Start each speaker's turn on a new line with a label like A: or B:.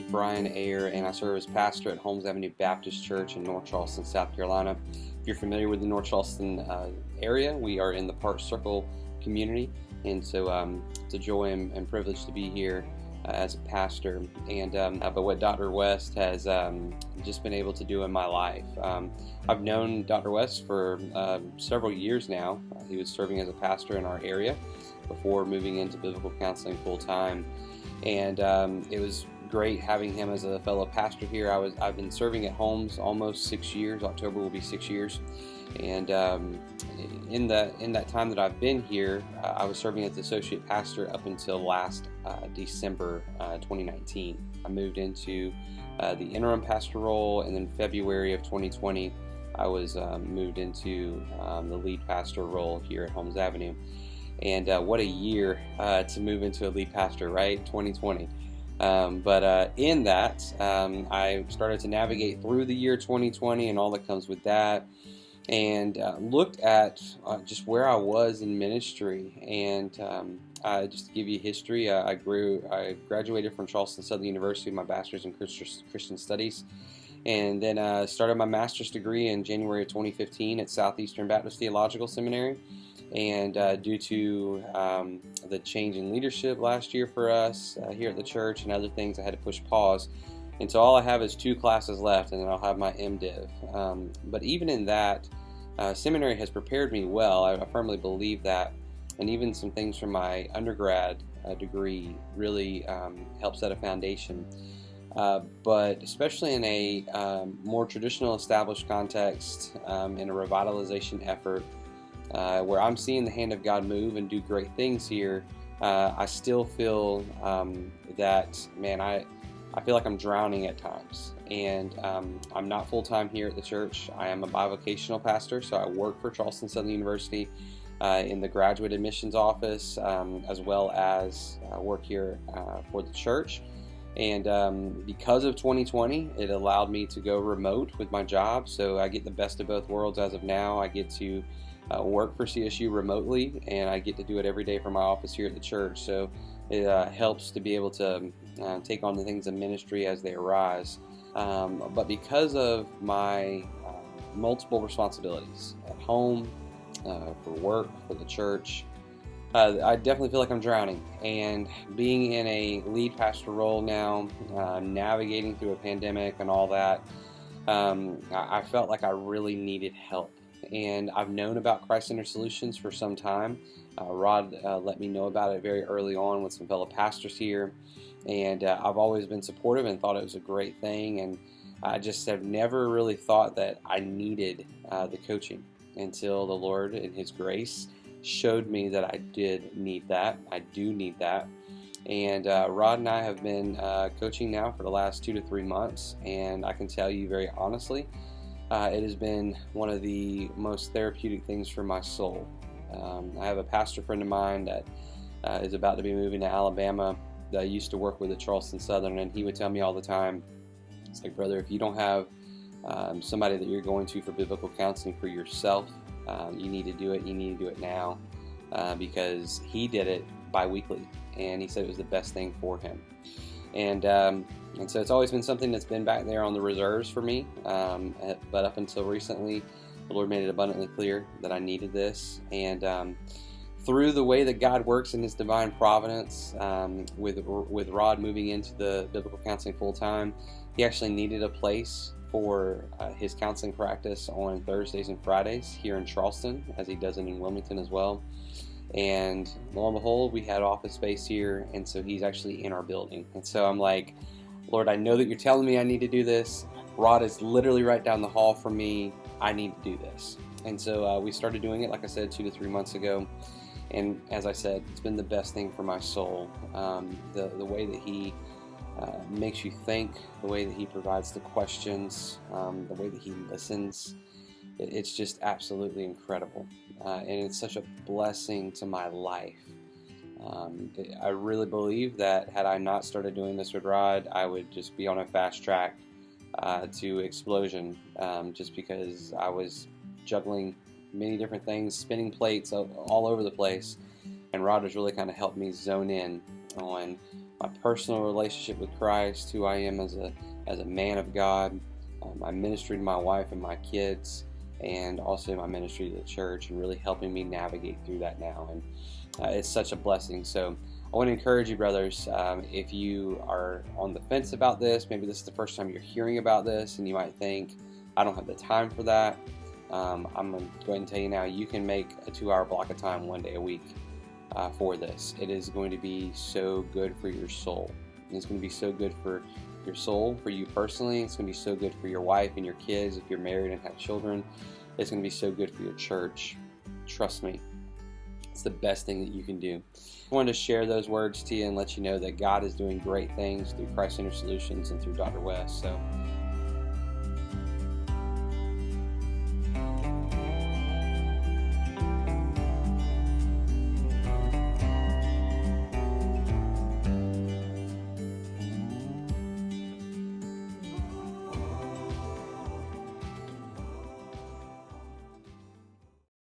A: Bryan Ayer, and I serve as pastor at Holmes Ave Baptist Church in North Charleston, South Carolina. If you're familiar with the North Charleston area, we are in the Pastoral community, and so it's a joy and privilege to be here as a pastor. And but what Dr. West has just been able to do in my life. I've known Dr. West for several years now. He was serving as a pastor in our area before moving into biblical counseling full-time. And it was great having him as a fellow pastor here. I've been serving at Holmes almost 6 years. October will be 6 years. And in that time that I've been here, I was serving as associate pastor up until last December 2019. I moved into the interim pastor role, and then February of 2020, I was moved into the lead pastor role here at Holmes Avenue. And what a year to move into a lead pastor, right? 2020. But in that, I started to navigate through the year 2020 and all that comes with that, and looked at just where I was in ministry. And just to give you history, I graduated from Charleston Southern University with my bachelor's in Christian Studies, and then started my master's degree in January of 2015 at Southeastern Baptist Theological Seminary. And due to the change in leadership last year for us here at the church and other things, I had to push pause. And so all I have is 2 classes left, and then I'll have my MDiv. But even in that, seminary has prepared me well. I firmly believe that. And even some things from my undergrad degree really helped set a foundation. But especially in a more traditional established context, in a revitalization effort, where I'm seeing the hand of God move and do great things here, I still feel that, man, I feel like I'm drowning at times. And I'm not full-time here at the church. I am a bivocational pastor, so I work for Charleston Southern University in the graduate admissions office, as well as work here for the church. And because of 2020, it allowed me to go remote with my job, so I get the best of both worlds as of now. I get to work for CSU remotely, and I get to do it every day from my office here at the church. So it helps to be able to take on the things of ministry as they arise. But because of my multiple responsibilities at home, for work, for the church, I definitely feel like I'm drowning. And being in a lead pastor role now, navigating through a pandemic and all that, I felt like I really needed help. And I've known about Christ-Centered Solutions for some time. Rod let me know about it very early on with some fellow pastors here, and I've always been supportive and thought it was a great thing, and I just have never really thought that I needed the coaching until the Lord in His grace showed me that I did need that. I do need that. And Rod and I have been coaching now for the last 2 to 3 months, and I can tell you very honestly, it has been one of the most therapeutic things for my soul. I have a pastor friend of mine that is about to be moving to Alabama that I used to work with at Charleston Southern, and he would tell me all the time, it's like, brother, if you don't have somebody that you're going to for biblical counseling for yourself, you need to do it. You need to do it now, because he did it bi-weekly, and he said it was the best thing for him. And so it's always been something that's been back there on the reserves for me, but up until recently, the Lord made it abundantly clear that I needed this. And through the way that God works in His divine providence, with Rod moving into the biblical counseling full-time, he actually needed a place for his counseling practice on Thursdays and Fridays here in Charleston, as he does it in Wilmington as well. And lo and behold, we had office space here, and so he's actually in our building. And so I'm like, Lord, I know that you're telling me I need to do this. Rod is literally right down the hall from me. I need to do this. And so we started doing it, like I said, 2 to 3 months ago. And as I said, it's been the best thing for my soul. The way that he makes you think, the way that he provides the questions, the way that he listens, it's just absolutely incredible. And it's such a blessing to my life. I really believe that had I not started doing this with Rod, I would just be on a fast track to explosion, just because I was juggling many different things, spinning plates all over the place, and Rod has really kind of helped me zone in on my personal relationship with Christ, who I am as a man of God, my ministry to my wife and my kids, and also my ministry to the church, and really helping me navigate through that now. And it's such a blessing. So I want to encourage you, brothers, if you are on the fence about this, maybe this is the first time you're hearing about this, and you might think, I don't have the time for that. I'm going to go ahead and tell you now, you can make a 2-hour block of time one day a week for this. It is going to be so good for your soul. It's going to be so good for your soul, for you personally. It's going to be so good for your wife and your kids if you're married and have children. It's going to be so good for your church. Trust me. It's the best thing that you can do. I wanted to share those words to you and let you know that God is doing great things through Christ Center Solutions and through Dr. West. So